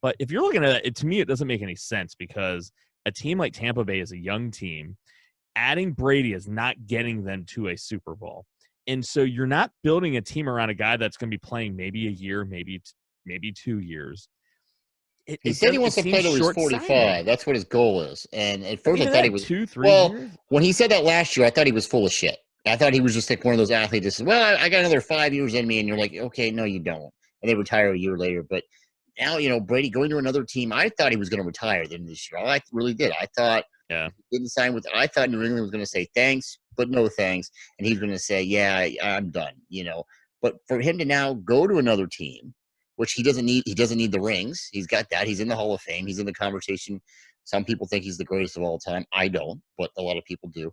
But if you're looking at it, to me, it doesn't make any sense because a team like Tampa Bay is a young team. Adding Brady is not getting them to a Super Bowl. And so you're not building a team around a guy that's going to be playing maybe a year, maybe 2 years. He said he wants to play till he's 45. That's what his goal is. And at first I thought he was 2-3 years. When he said that last year, I thought he was full of shit. I thought he was just like one of those athletes that says, well, I got another 5 years in me. And you're like, okay, no, you don't. And they retire a year later. But now, Brady going to another team, I thought he was going to retire then this year. I really did. I thought he didn't sign with – I thought New England was going to say thanks, but no thanks. And he's going to say, yeah, I'm done, But for him to now go to another team, which he doesn't need the rings. He's got that. He's in the Hall of Fame. He's in the conversation. Some people think he's the greatest of all time. I don't, but a lot of people do.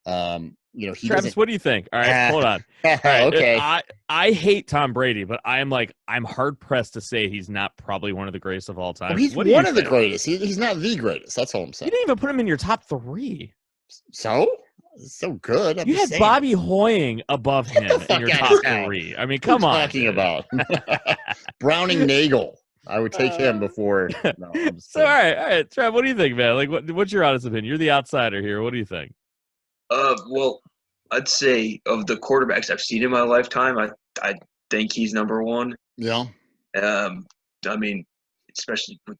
Travis, what do you think? All right, hold on. All right, okay. I hate Tom Brady, but I'm hard pressed to say he's not probably one of the greatest of all time. Well, he's one of the greatest. He's not the greatest. That's all I'm saying. You didn't even put him in your top 3. So good. You had Bobby Hoying above him in your top 3. I mean, come on. Talking about Browning Nagel. I would take him before. No, so all right, Trav, what do you think, man? What's your honest opinion? You're the outsider here. What do you think? Well, I'd say of the quarterbacks I've seen in my lifetime, I think he's number 1. Yeah. I mean, especially with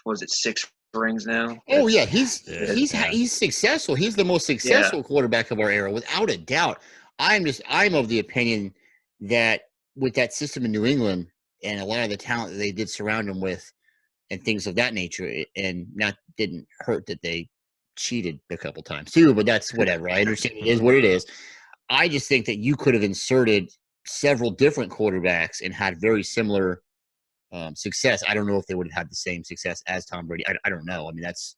was it 6 rings now? Oh yeah, he's successful. He's the most successful quarterback of our era, without a doubt. I'm of the opinion that with that system in New England and a lot of the talent that they did surround him with and things of that nature, and didn't hurt that they cheated a couple times too, but that's whatever. I understand it is what it is. I just think that you could have inserted several different quarterbacks and had very similar success. I don't know if they would have had the same success as Tom Brady. I don't know. I mean, that's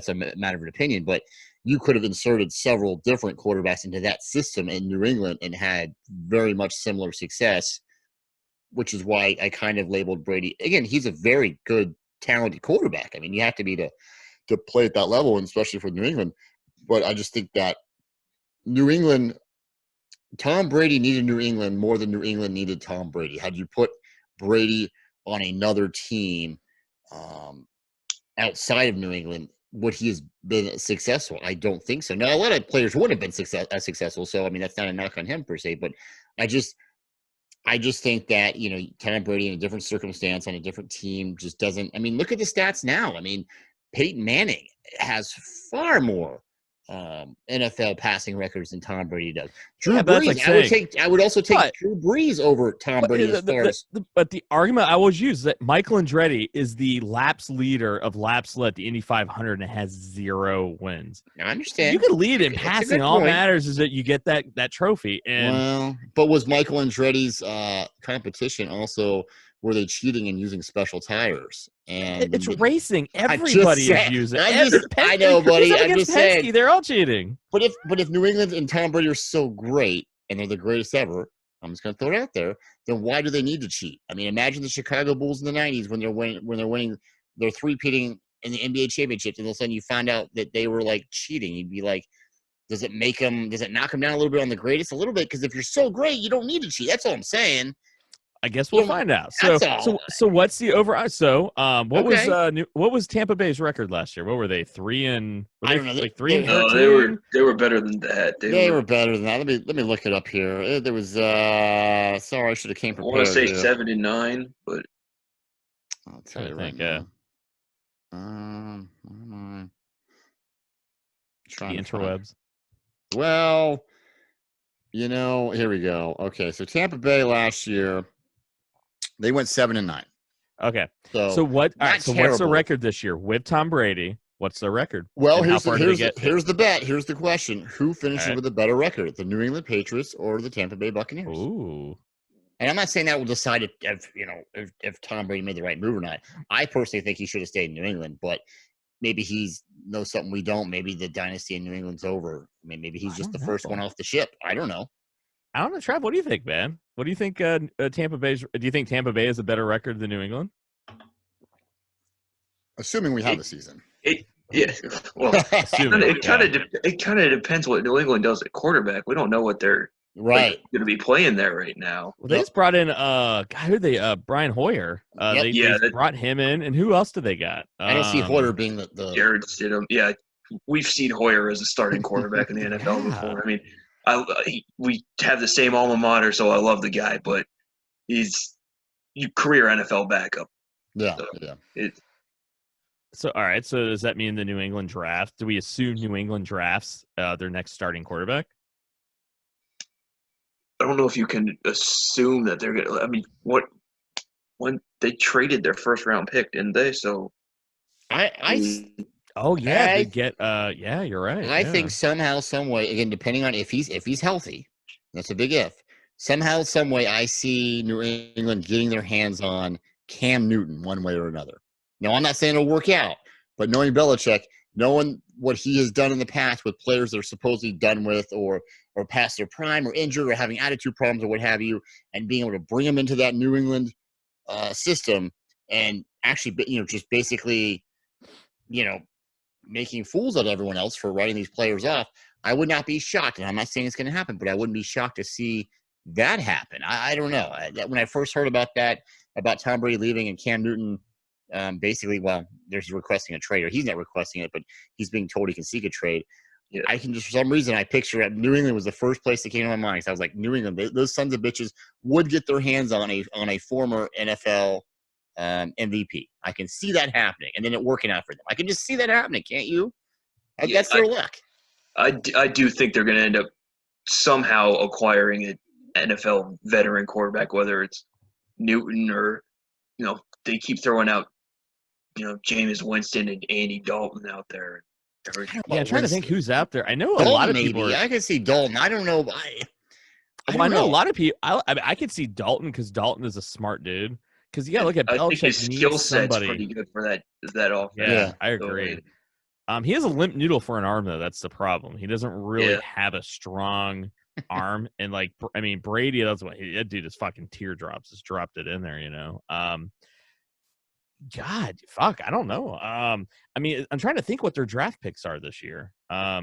a matter of an opinion, but you could have inserted several different quarterbacks into that system in New England and had very much similar success, which is why I kind of labeled Brady. Again, he's a very good, talented quarterback. I mean, you have to be to play at that level, and especially for New England. But I just think that New England, Tom Brady needed New England more than New England needed Tom Brady. Had you put Brady on another team outside of New England, would he have been successful? I don't think so. Now, a lot of players would have been successful, so I mean that's not a knock on him per se, but I just think that Tom Brady in a different circumstance on a different team just doesn't. I mean, look at the stats now. I mean, Peyton Manning has far more NFL passing records than Tom Brady does. Drew Brees, I would also take Drew Brees over Tom Brady as far as. But the argument I always use is that Michael Andretti is the laps leader of laps led the Indy 500 and has 0 wins. I understand. You can lead in passing. All that matters is that you get that trophy. And but was Michael Andretti's competition also? Were they cheating and using special tires? And it's racing. Everybody is using. I know, buddy. I'm just saying they're all cheating. But if New England and Tom Brady are so great and they're the greatest ever, I'm just going to throw it out there. Then why do they need to cheat? I mean, imagine the Chicago Bulls in the '90s when they're winning, they're three-peating in the NBA championships, and all of a sudden you find out that they were like cheating. You'd be like, does it knock them down a little bit on the greatest? A little bit, because if you're so great, you don't need to cheat. That's all I'm saying. I guess we'll find out. So what's the over? So what was Tampa Bay's record last year? What were they? 3 and I don't know. Like 3 and 13? No, they were better than that. They were better than that. Let me look it up here. There was sorry, I should have came prepared. I want to say 7 and 9, but I'll tell you right now. What am I trying the interwebs? Well, here we go. Okay, so Tampa Bay last year. They went 7 and 9. Okay. So what? All right, so what's the record this year with Tom Brady? What's the record? Well, here's the bet. Here's the question: who finishes with a better record, the New England Patriots or the Tampa Bay Buccaneers? Ooh. And I'm not saying that will decide if Tom Brady made the right move or not. I personally think he should have stayed in New England, but maybe he knows something we don't. Maybe the dynasty in New England's over. I mean, maybe he's just the first one off the ship. I don't know. I don't know, Trav. What do you think, man? What do you think? Tampa Bay's? Do you think Tampa Bay has a better record than New England? Assuming we have a season. Well, it kind of depends what New England does at quarterback. We don't know what they're right going to be playing there right now. Well, they just brought in who they Brian Hoyer. They brought him in, and who else did they got? I don't see Hoyer being the Jared Stidham. Yeah, we've seen Hoyer as a starting quarterback in the NFL before. I mean, we have the same alma mater, so I love the guy, but he's career NFL backup. Yeah, so yeah. So all right. So does that mean the New England draft? Do we assume New England drafts their next starting quarterback? I don't know if you can assume that they're gonna. I mean, when they traded their first round pick, didn't they? So oh yeah, they get yeah, you're right. I think somehow, some way, again, depending on if he's healthy, that's a big if. Somehow, some way, I see New England getting their hands on Cam Newton one way or another. Now, I'm not saying it'll work out, but knowing Belichick, knowing what he has done in the past with players that are supposedly done with or past their prime or injured or having attitude problems or what have you, and being able to bring them into that New England system and actually, just basically, making fools out of everyone else for writing these players off, I would not be shocked. And I'm not saying it's going to happen, but I wouldn't be shocked to see that happen. I don't know. When I first heard about Tom Brady leaving and Cam Newton, basically, there's requesting a trade, or he's not requesting it, but he's being told he can seek a trade. Yeah. I can just, for some reason, I picture New England was the first place that came to my mind. So I was like, New England, those sons of bitches would get their hands on a former NFL MVP. I can see that happening, and then it working out for them. I can just see that happening, can't you? That's their luck. I do think they're going to end up somehow acquiring an NFL veteran quarterback, whether it's Newton or, they keep throwing out, Jameis Winston and Andy Dalton out there. Yeah, I'm trying to think who's out there. I know Dalton, a lot of maybe. people. I can see Dalton. I don't know. I know a lot of people. I could see Dalton because Dalton is a smart dude. Because you got to look at Belichick. I think his skill set's pretty good for that offense. Yeah, I agree. He has a limp noodle for an arm, though. That's the problem. He doesn't really have a strong arm. And, Brady, that dude is fucking teardrops. Just dropped it in there, God, fuck, I don't know. I'm trying to think what their draft picks are this year. I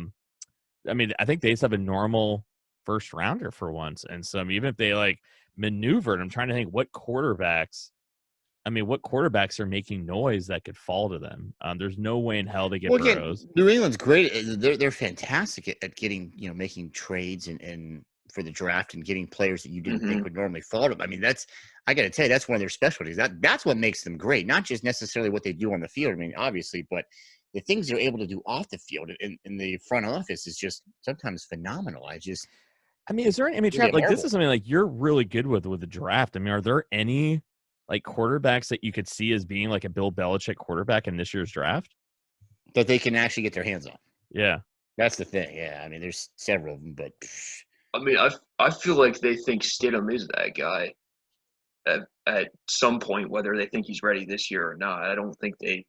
think they just have a normal first rounder for once. And so even if they, maneuvered, I'm trying to think what quarterbacks are making noise that could fall to them. There's no way in hell they get Burrows. New England's great. They're fantastic at getting, making trades and for the draft and getting players that you didn't think would normally fall to them. I got to tell you, that's one of their specialties. That's what makes them great. Not just necessarily what they do on the field. Obviously, but the things they're able to do off the field in the front office is just sometimes phenomenal. Is there any Trav, this is something you're really good with the draft. Are there any quarterbacks that you could see as being a Bill Belichick quarterback in this year's draft that they can actually get their hands on? Yeah, that's the thing. Yeah, there's several of them, but I feel like they think Stidham is that guy at some point, whether they think he's ready this year or not. I don't think they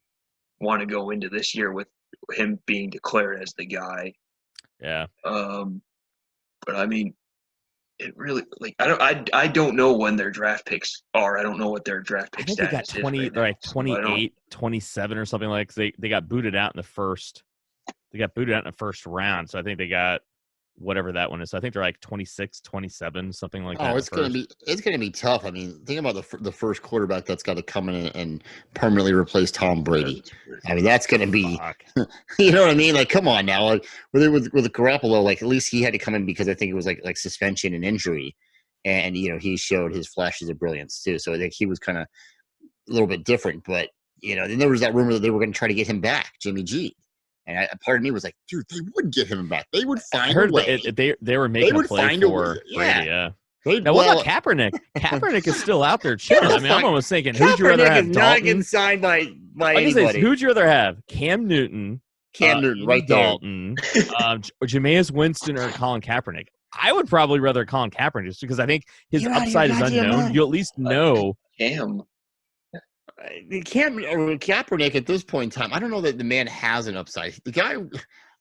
want to go into this year with him being declared as the guy. Yeah. But it really I don't know when their draft picks are. I don't know what their draft pick status is. I think they got 20, right 28, 27 or something they got booted out in the first. They got booted out in the first round, so I think they got whatever that one is. So I think they're 26, 27, something like that. Oh, it's gonna be tough. Think about the first quarterback that's got to come in and permanently replace Tom Brady. That's gonna be, you know what I mean? Come on now. With Garoppolo, at least he had to come in because I think it was like suspension and injury, and he showed his flashes of brilliance too. So I think he was kind of a little bit different. But then there was that rumor that they were going to try to get him back, Jimmy G. And part of me was like, dude, they would get him back. They would find a way. They were making a play for Brady, yeah. Now, what about Kaepernick? Kaepernick is still out there chilling. I'm almost thinking, who'd you rather have? Kaepernick is not getting signed by anybody. Who'd you rather have? Cam Newton, right Dalton, Jameis Winston, or Colin Kaepernick? I would probably rather Colin Kaepernick just because I think his upside is unknown. You at least know. Kaepernick at this point in time, I don't know that the man has an upside. The guy,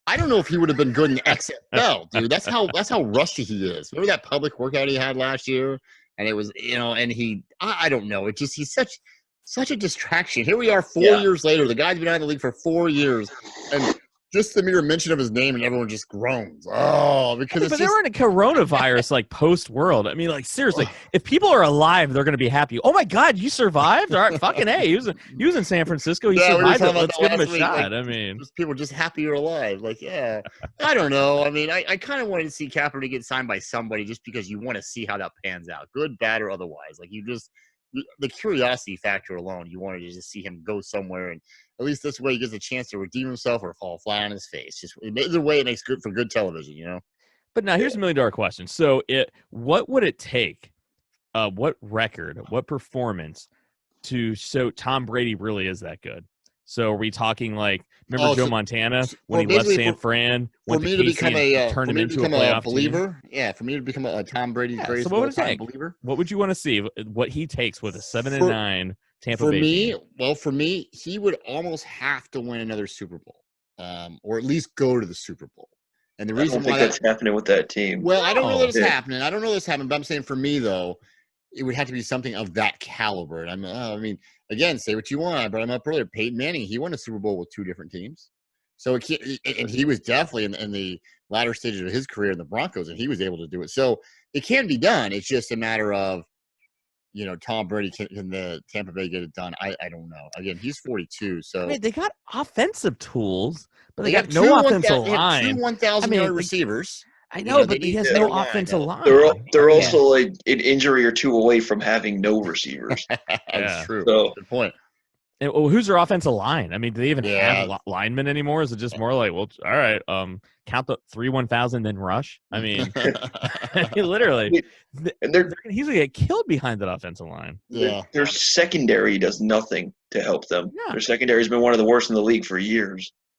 I don't know if he would have been good in the XFL, dude. That's how rusty he is. Remember that public workout he had last year? And it was, and I don't know. He's such a distraction. Here we are 4 years later. The guy's been out of the league for 4 years. And just the mere mention of his name and everyone just groans. Oh, because but they were in a coronavirus like post world. I mean, like seriously, if people are alive, they're going to be happy. Oh my God, you survived! All right, fucking hey, he was in San Francisco. He survived it. Let's give him a shot. I mean, people just happy you're alive. Like, yeah, I don't know. I mean, I kind of wanted to see Kaepernick get signed by somebody just because you want to see how that pans out, good, bad, or otherwise. Like, the curiosity factor alone, you wanted to just see him go somewhere, and at least this way he gets a chance to redeem himself or fall flat on his face. Just either way, it makes good for good television, you know. But now here's $1 million question. So what would it take? What record? What performance to show Tom Brady really is that good? So are we talking like remember Joe Montana when he left San Fran? For me to become a believer, team? Yeah, for me to become a Tom Brady's greatest all-time believer. What would you want to see? What he takes with a 7-9 Tampa Bay team? For me, he would almost have to win another Super Bowl, or at least go to the Super Bowl. And the reason why that's happening with that team. Well, I don't know that it's happening. I don't know that's happening, but I'm saying for me though, it would have to be something of that caliber. And I mean, again, say what you want. I brought him up earlier. Peyton Manning, he won a Super Bowl with 2 different teams. So and he was definitely in the latter stages of his career in the Broncos, and he was able to do it. So it can be done. It's just a matter of, Tom Brady, can the Tampa Bay get it done? I don't know. Again, he's 42. So I mean, they got offensive tools, but they got no offensive line. 1,000-yard receivers. I know, but he has no offensive line. They're also like an injury or 2 away from having no receivers. That's true. So, good point. And, who's their offensive line? I mean, do they even have linemen anymore? Is it just more like, well, all right, count the 1,000, then rush? I mean, literally, and they're easily get killed behind that offensive line. Yeah, their secondary does nothing to help them. Yeah. Their secondary has been one of the worst in the league for years.